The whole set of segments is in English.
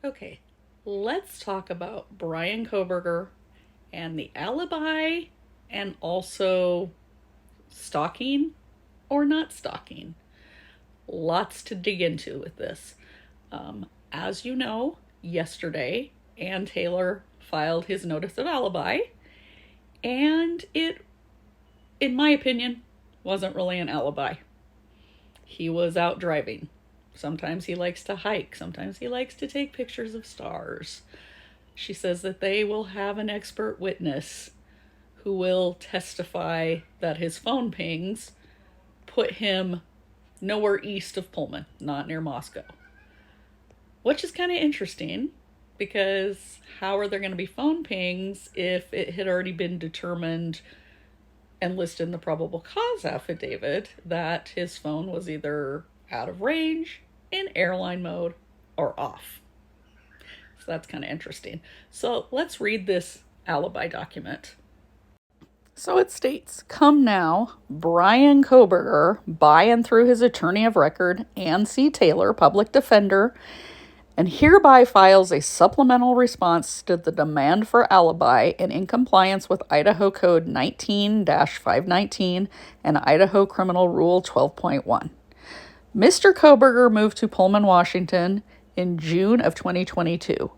Okay, let's talk about Brian Kohberger and the alibi and also stalking or not stalking. Lots to dig into with this. As you know, yesterday, Ann Taylor filed his notice of alibi, and it, in my opinion, wasn't really an alibi. He was out driving. Sometimes he likes to hike, sometimes he likes to take pictures of stars. She says that they will have an expert witness who will testify that his phone pings put him nowhere east of Pullman, not near Moscow. Which is kind of interesting because how are there going to be phone pings if it had already been determined and listed in the probable cause affidavit that his phone was either out of range, in airline mode, or off? So that's kind of interesting. So let's read this alibi document. So it states, come now, Brian Kohberger, by and through his attorney of record, Ann C. Taylor, public defender, and hereby files a supplemental response to the demand for alibi in compliance with Idaho Code 19-519 and Idaho Criminal Rule 12.1. Mr. Kohberger moved to Pullman, Washington in June of 2022.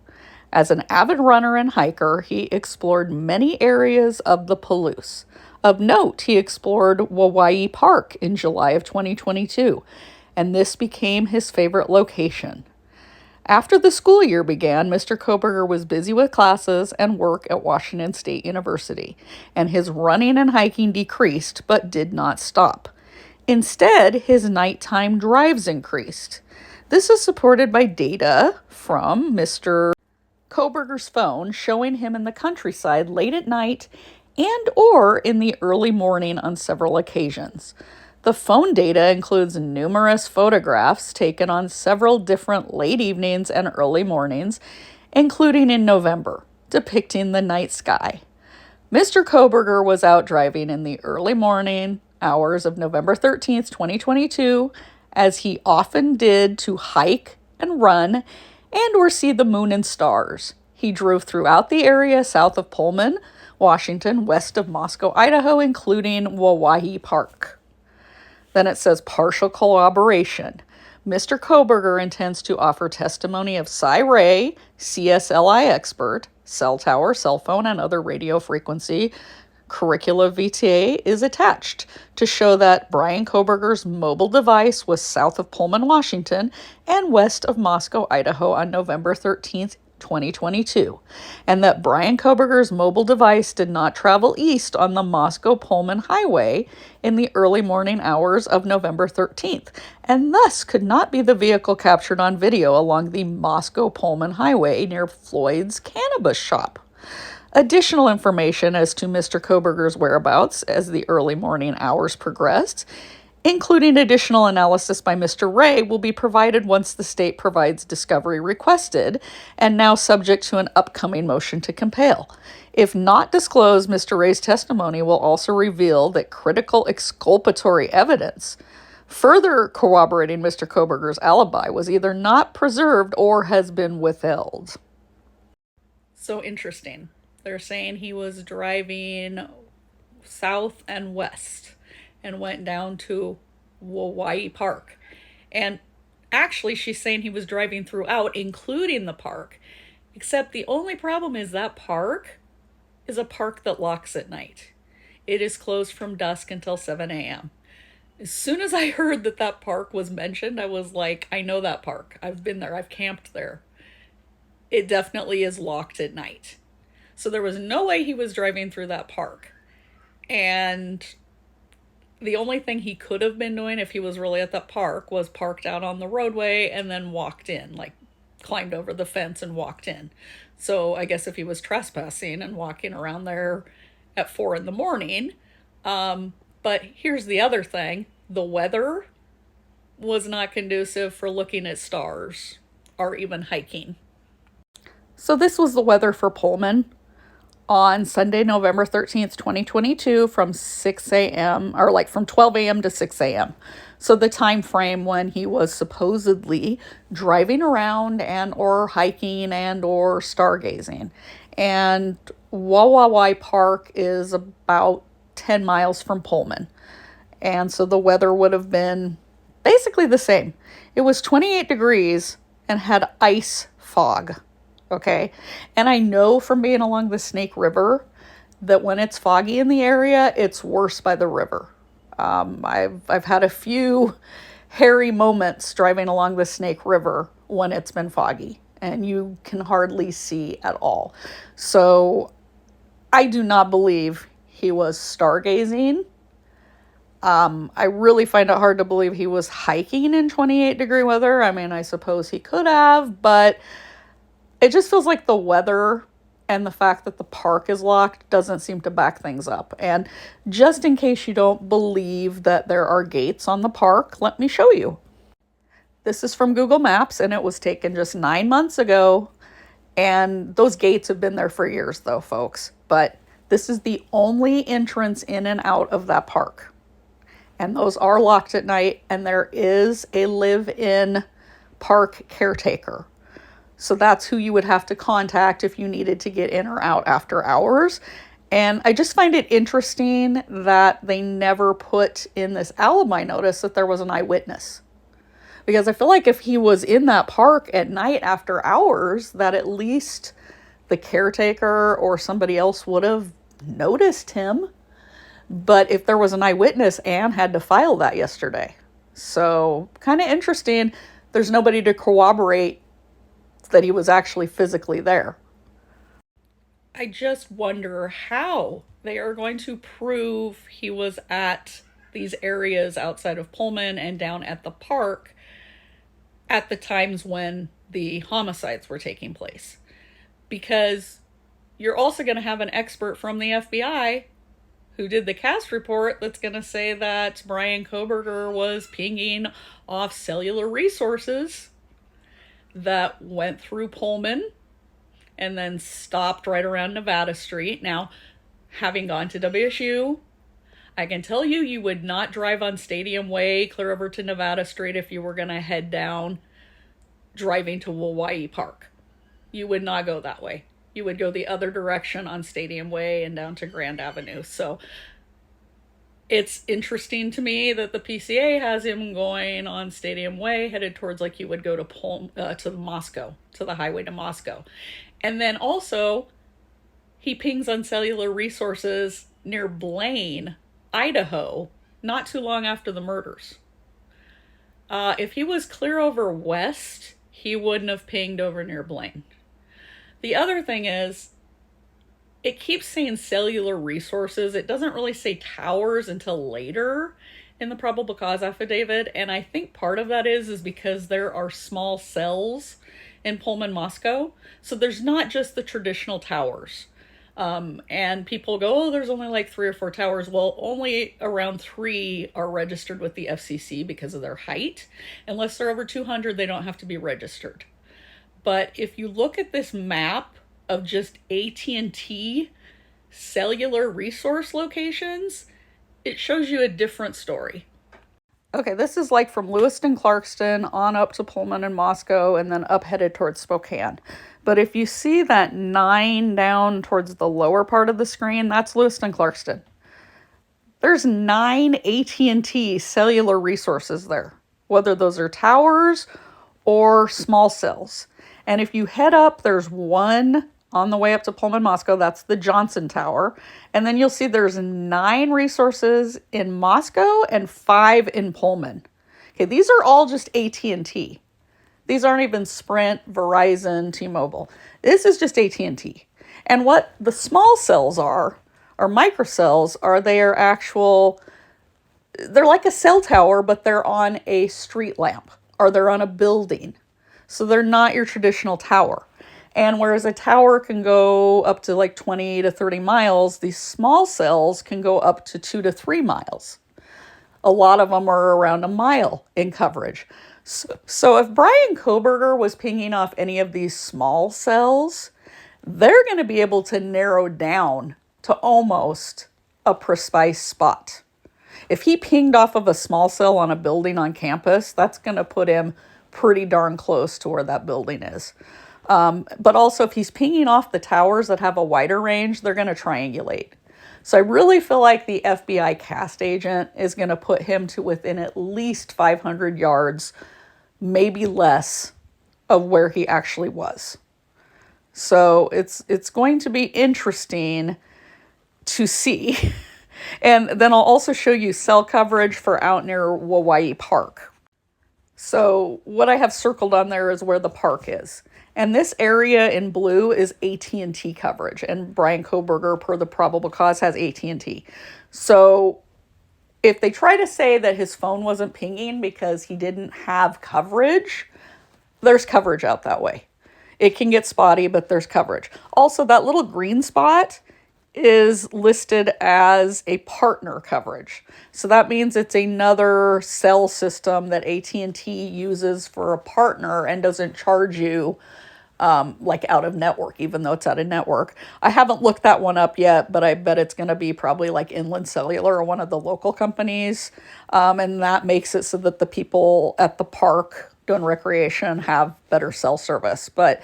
As an avid runner and hiker, he explored many areas of the Palouse. Of note, he explored Wawaii Park in July of 2022, and this became his favorite location. After the school year began, Mr. Kohberger was busy with classes and work at Washington State University, and his running and hiking decreased but did not stop. Instead, his nighttime drives increased. This is supported by data from Mr. Kohberger's phone showing him in the countryside late at night and or in the early morning on several occasions. The phone data includes numerous photographs taken on several different late evenings and early mornings, including in November, depicting the night sky. Mr. Kohberger was out driving in the early morning hours of November 13th, 2022, as he often did to hike and run and or see the moon and stars. He drove throughout the area south of Pullman, Washington, west of Moscow, Idaho, including Wawaii Park. Then it says partial corroboration. Mr. Kohberger intends to offer testimony of Cy-Ray, CSLI expert, cell tower, cell phone, and other radio frequency curricula vitae is attached to show that Brian Kohberger's mobile device was south of Pullman, Washington, and west of Moscow, Idaho on November 13th, 2022, and that Brian Kohberger's mobile device did not travel east on the Moscow-Pullman highway in the early morning hours of November 13th, and thus could not be the vehicle captured on video along the Moscow-Pullman highway near Floyd's cannabis shop. Additional information as to Mr. Kohberger's whereabouts as the early morning hours progressed, including additional analysis by Mr. Ray, will be provided once the state provides discovery requested, and now subject to an upcoming motion to compel. If not disclosed, Mr. Ray's testimony will also reveal that critical exculpatory evidence, further corroborating Mr. Kohberger's alibi, was either not preserved or has been withheld. So interesting. They're saying he was driving south and west and went down to Wawaii Park. And actually, she's saying he was driving throughout, including the park. Except the only problem is that park is a park that locks at night. It is closed from dusk until 7 a.m. As soon as I heard that that park was mentioned, I was like, I know that park. I've been there. I've camped there. It definitely is locked at night. So there was no way he was driving through that park. And the only thing he could have been doing if he was really at that park was parked out on the roadway and then walked in, like climbed over the fence and walked in. So I guess if he was trespassing and walking around there at 4 a.m. But here's the other thing. The weather was not conducive for looking at stars or even hiking. So this was the weather for Pullman on Sunday, November 13th, 2022 from 6 a.m. or like from 12 a.m. to 6 a.m. So the time frame when he was supposedly driving around and or hiking and or stargazing. And Wawawai Park is about 10 miles from Pullman. And so the weather would have been basically the same. It was 28 degrees and had ice fog. Okay. And I know from being along the Snake River that when it's foggy in the area, it's worse by the river. I've had a few hairy moments driving along the Snake River when it's been foggy and you can hardly see at all. So I do not believe he was stargazing. I really find it hard to believe he was hiking in 28-degree weather. I mean, I suppose he could have, but it just feels like the weather and the fact that the park is locked doesn't seem to back things up. And just in case you don't believe that there are gates on the park, let me show you. This is from Google Maps, and it was taken just 9 months ago. And those gates have been there for years, though, folks. But this is the only entrance in and out of that park. And those are locked at night, and there is a live-in park caretaker. So that's who you would have to contact if you needed to get in or out after hours. And I just find it interesting that they never put in this alibi notice that there was an eyewitness. Because I feel like if he was in that park at night after hours, that at least the caretaker or somebody else would have noticed him. But if there was an eyewitness, Anne had to file that yesterday. So kind of interesting. There's nobody to corroborate that he was actually physically there. I just wonder how they are going to prove he was at these areas outside of Pullman and down at the park at the times when the homicides were taking place. Because you're also going to have an expert from the FBI who did the cast report that's going to say that Brian Kohberger was pinging off cellular resources that went through Pullman and then stopped right around Nevada Street. Now, having gone to WSU, I can tell you, you would not drive on Stadium Way clear over to Nevada Street if you were going to head down driving to Hawaii Park. You would not go that way. You would go the other direction on Stadium Way and down to Grand Avenue. So it's interesting to me that the PCA has him going on Stadium Way, headed towards like you would go to Moscow, to the highway to Moscow. And then also, he pings on cellular resources near Blaine, Idaho, not too long after the murders. If he was clear over west, he wouldn't have pinged over near Blaine. The other thing is, it keeps saying cellular resources. It doesn't really say towers until later in the probable cause affidavit. And I think part of that is because there are small cells in Pullman, Moscow. So there's not just the traditional towers. And people go, oh, there's only like 3 or 4 towers. Well, only around 3 are registered with the FCC because of their height. Unless they're over 200, they don't have to be registered. But if you look at this map of just AT&T cellular resource locations, it shows you a different story. Okay, this is like from Lewiston, Clarkston on up to Pullman and Moscow and then up headed towards Spokane. But if you see that 9 down towards the lower part of the screen, that's Lewiston, Clarkston. There's 9 AT&T cellular resources there, whether those are towers or small cells. And if you head up, there's 1 on the way up to Pullman, Moscow. That's the Johnson Tower. And then you'll see there's 9 resources in Moscow and 5 in Pullman. Okay, these are all just AT&T. These aren't even Sprint, Verizon, T-Mobile. This is just AT&T. And what the small cells are, or microcells, they're like a cell tower, but they're on a street lamp, or they're on a building. So they're not your traditional tower. And whereas a tower can go up to like 20 to 30 miles, these small cells can go up to 2 to 3 miles. A lot of them are around a mile in coverage. So if Brian Kohberger was pinging off any of these small cells, they're going to be able to narrow down to almost a precise spot. If he pinged off of a small cell on a building on campus, that's going to put him pretty darn close to where that building is. But also, if he's pinging off the towers that have a wider range, they're going to triangulate. So I really feel like the FBI cast agent is going to put him to within at least 500 yards, maybe less, of where he actually was. So it's going to be interesting to see. And then I'll also show you cell coverage for out near Hawaii Park. So what I have circled on there is where the park is. And this area in blue is AT&T coverage. And Bryan Kohberger, per the probable cause, has AT&T. So if they try to say that his phone wasn't pinging because he didn't have coverage, there's coverage out that way. It can get spotty, but there's coverage. Also, that little green spot is listed as a partner coverage. So that means it's another cell system that AT&T uses for a partner and doesn't charge you like out of network, even though it's out of network. I haven't looked that one up yet, but I bet it's going to be probably like Inland Cellular or one of the local companies. And that makes it so that the people at the park doing recreation have better cell service. But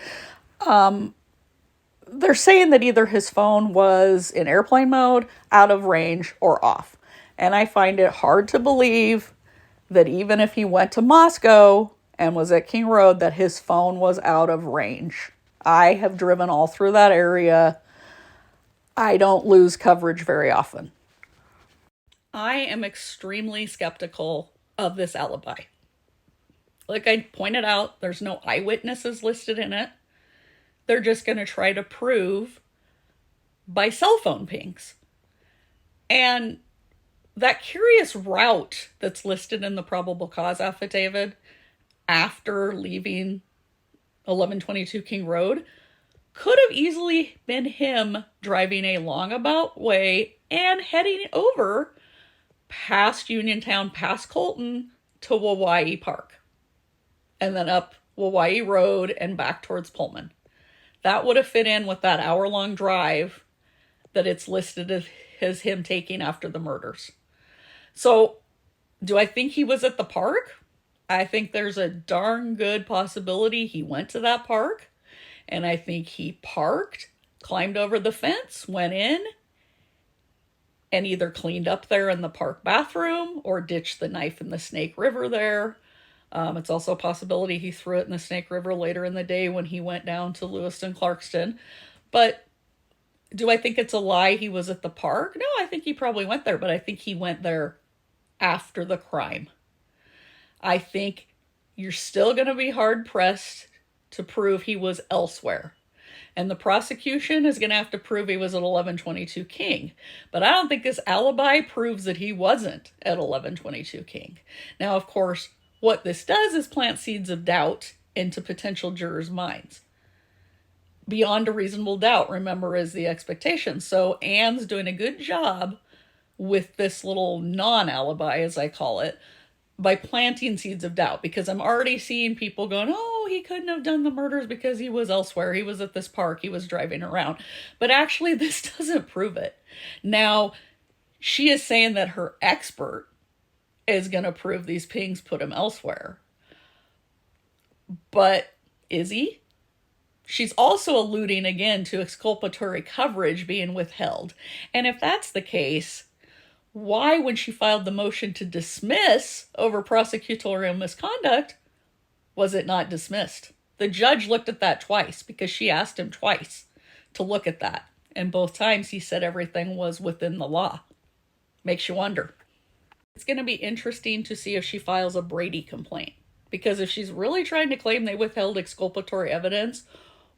they're saying that either his phone was in airplane mode, out of range, or off. And I find it hard to believe that even if he went to Moscow and was at King Road, that his phone was out of range. I have driven all through that area. I don't lose coverage very often. I am extremely skeptical of this alibi. Like I pointed out, there's no eyewitnesses listed in it. They're just going to try to prove by cell phone pings. And that curious route that's listed in the probable cause affidavit after leaving 1122 King Road could have easily been him driving a longabout way and heading over past Uniontown, past Colton to Hawaii Park, and then up Hawaii Road and back towards Pullman. That would have fit in with that hour-long drive that it's listed as him taking after the murders. So, do I think he was at the park? I think there's a darn good possibility he went to that park. And I think he parked, climbed over the fence, went in, and either cleaned up there in the park bathroom or ditched the knife in the Snake River there. It's also a possibility he threw it in the Snake River later in the day when he went down to Lewiston, Clarkston. But do I think it's a lie he was at the park? No, I think he probably went there, but I think he went there after the crime. I think you're still going to be hard-pressed to prove he was elsewhere. And the prosecution is going to have to prove he was at 1122 King. But I don't think this alibi proves that he wasn't at 1122 King. Now, of course, what this does is plant seeds of doubt into potential jurors' minds. Beyond a reasonable doubt, remember, is the expectation. So Anne's doing a good job with this little non-alibi, as I call it, by planting seeds of doubt, because I'm already seeing people going, oh, he couldn't have done the murders because he was elsewhere. He was at this park. He was driving around. But actually, this doesn't prove it. Now, she is saying that her expert is going to prove these pings put him elsewhere. But is he? She's also alluding again to exculpatory coverage being withheld. And if that's the case, why, when she filed the motion to dismiss over prosecutorial misconduct, was it not dismissed? The judge looked at that twice because she asked him twice to look at that. And both times he said everything was within the law. Makes you wonder. It's going to be interesting to see if she files a Brady complaint. Because if she's really trying to claim they withheld exculpatory evidence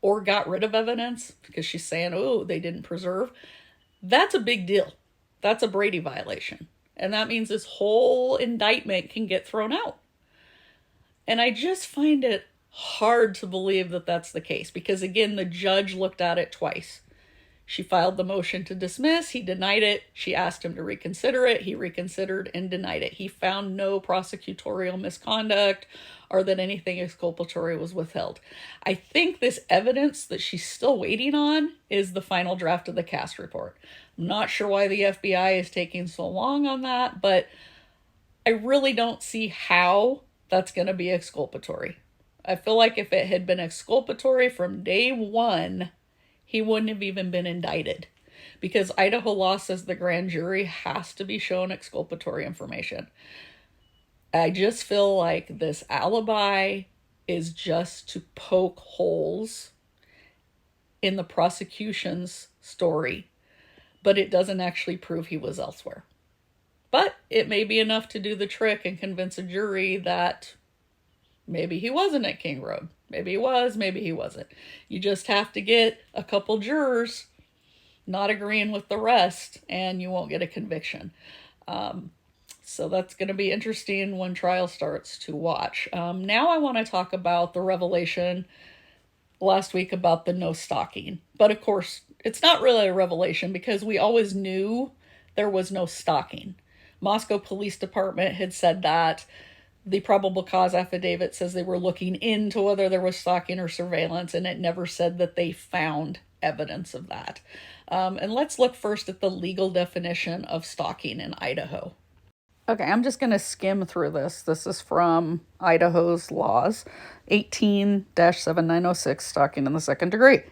or got rid of evidence because she's saying, oh, they didn't preserve, that's a big deal. That's a Brady violation. And that means this whole indictment can get thrown out. And I just find it hard to believe that that's the case. Because again, the judge looked at it twice. She filed the motion to dismiss. He denied it. She asked him to reconsider it. He reconsidered and denied it. He found no prosecutorial misconduct or that anything exculpatory was withheld. I think this evidence that she's still waiting on is the final draft of the cast report. I'm not sure why the FBI is taking so long on that, but I really don't see how that's going to be exculpatory. I feel like if it had been exculpatory from day one, he wouldn't have even been indicted, because Idaho law says the grand jury has to be shown exculpatory information. I just feel like this alibi is just to poke holes in the prosecution's story, but it doesn't actually prove he was elsewhere. But it may be enough to do the trick and convince a jury that maybe he wasn't at King Road. Maybe he was, maybe he wasn't. You just have to get a couple jurors not agreeing with the rest, and you won't get a conviction. So that's going to be interesting when trial starts to watch. Now I want to talk about the revelation last week about the no stalking. But of course, it's not really a revelation because we always knew there was no stalking. Moscow Police Department had said that. The probable cause affidavit says they were looking into whether there was stalking or surveillance, and it never said that they found evidence of that. And let's look first at the legal definition of stalking in Idaho. Okay, I'm just going to skim through this. This is from Idaho's laws, 18-7906, stalking in the second degree.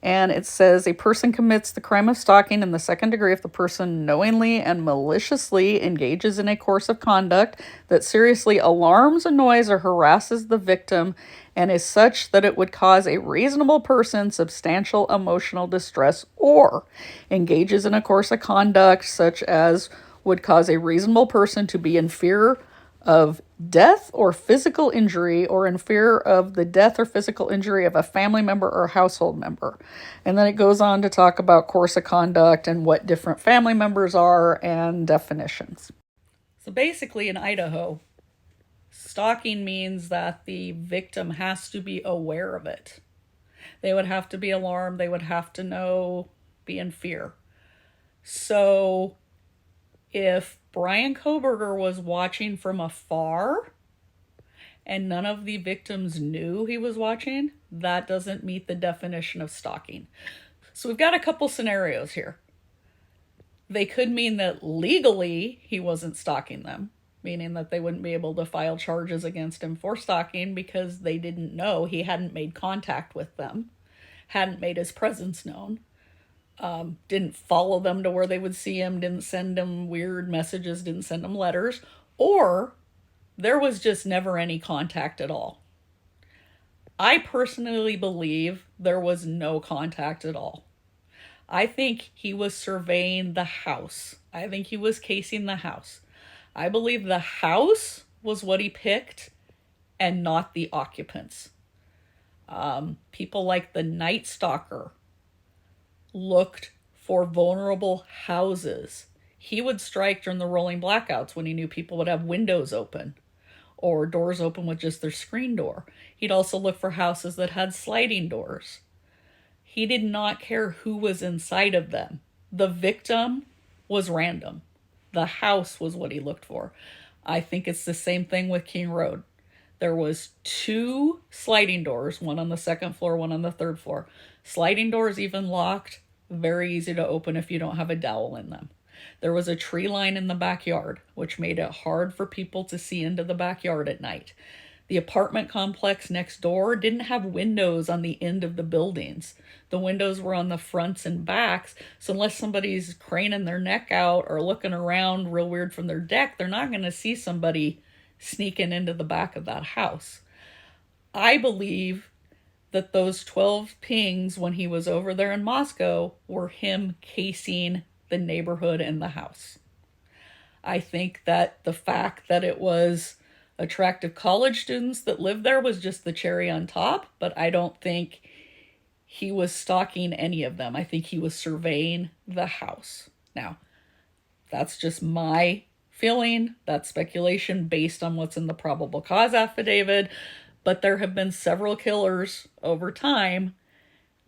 And it says a person commits the crime of stalking in the second degree if the person knowingly and maliciously engages in a course of conduct that seriously alarms, annoys, or harasses the victim and is such that it would cause a reasonable person substantial emotional distress, or engages in a course of conduct such as would cause a reasonable person to be in fear of death or physical injury, or in fear of the death or physical injury of a family member or household member. And then it goes on to talk about course of conduct and what different family members are and definitions. So basically in Idaho, stalking means that the victim has to be aware of it. They would have to be alarmed. They would have to know, be in fear. So if Brian Kohberger was watching from afar and none of the victims knew he was watching, that doesn't meet the definition of stalking. So we've got a couple scenarios here. They could mean that legally he wasn't stalking them, meaning that they wouldn't be able to file charges against him for stalking because they didn't know, he hadn't made contact with them, hadn't made his presence known. Didn't follow them to where they would see him, didn't send them weird messages, didn't send them letters, or there was just never any contact at all. I personally believe there was no contact at all. I think he was surveying the house. I think he was casing the house. I believe the house was what he picked and not the occupants. People like the Night Stalker looked for vulnerable houses. He would strike during the rolling blackouts when he knew people would have windows open or doors open with just their screen door. He'd also look for houses that had sliding doors. He did not care who was inside of them. The victim was random. The house was what he looked for. I think it's the same thing with King Road. There was 2 sliding doors, one on the second floor, one on the third floor. Sliding doors, even locked, very easy to open if you don't have a dowel in them. There was a tree line in the backyard, which made it hard for people to see into the backyard at night. The apartment complex next door didn't have windows on the end of the buildings. The windows were on the fronts and backs, so unless somebody's craning their neck out or looking around real weird from their deck, they're not going to see somebody sneaking into the back of that house. I believe that those 12 pings when he was over there in Moscow were him casing the neighborhood and the house. I think that the fact that it was attractive college students that lived there was just the cherry on top, but I don't think he was stalking any of them. I think he was surveying the house. Now, that's just my feeling. That's speculation based on what's in the probable cause affidavit. But there have been several killers over time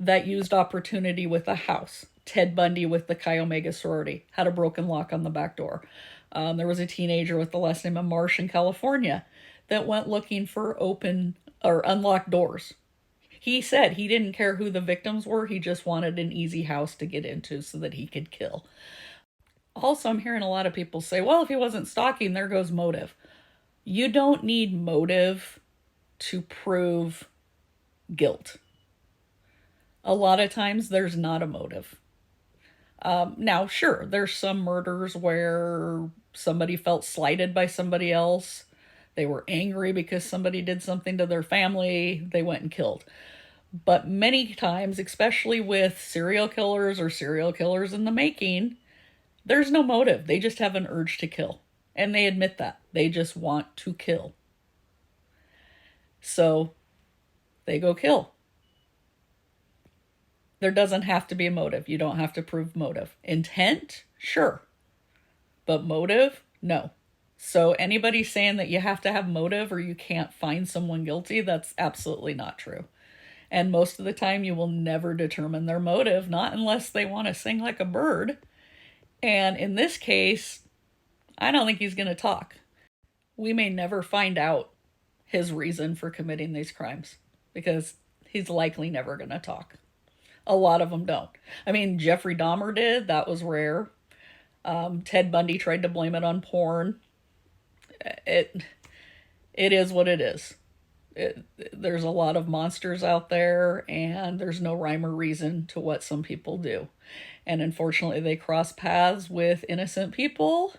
that used opportunity with a house. Ted Bundy with the Chi Omega sorority had a broken lock on the back door. There was a teenager with the last name of Marsh in California that went looking for open or unlocked doors. He said he didn't care who the victims were, he just wanted an easy house to get into so that he could kill. Also, I'm hearing a lot of people say, well, if he wasn't stalking, there goes motive. You don't need motive to prove guilt. A lot of times there's not a motive. Now, sure, there's some murders where somebody felt slighted by somebody else. They were angry because somebody did something to their family. They went and killed. But many times, especially with serial killers or serial killers in the making, there's no motive. They just have an urge to kill. And they admit that. They just want to kill. So they go kill. There doesn't have to be a motive. You don't have to prove motive. Intent? Sure. But motive? No. So anybody saying that you have to have motive or you can't find someone guilty, that's absolutely not true. And most of the time you will never determine their motive, not unless they want to sing like a bird. And in this case, I don't think he's going to talk. We may never find out his reason for committing these crimes because he's likely never going to talk. A lot of them don't. I mean, Jeffrey Dahmer did. That was rare. Ted Bundy tried to blame it on porn. It is what it is. There's a lot of monsters out there, and there's no rhyme or reason to what some people do. And unfortunately, they cross paths with innocent people,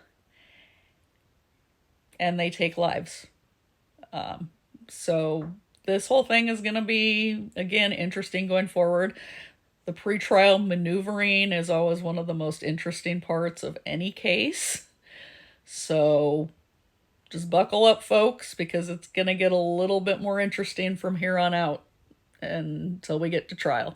and they take lives. So this whole thing is going to be, again, interesting going forward. The pretrial maneuvering is always one of the most interesting parts of any case. So just buckle up, folks, because it's going to get a little bit more interesting from here on out until we get to trial.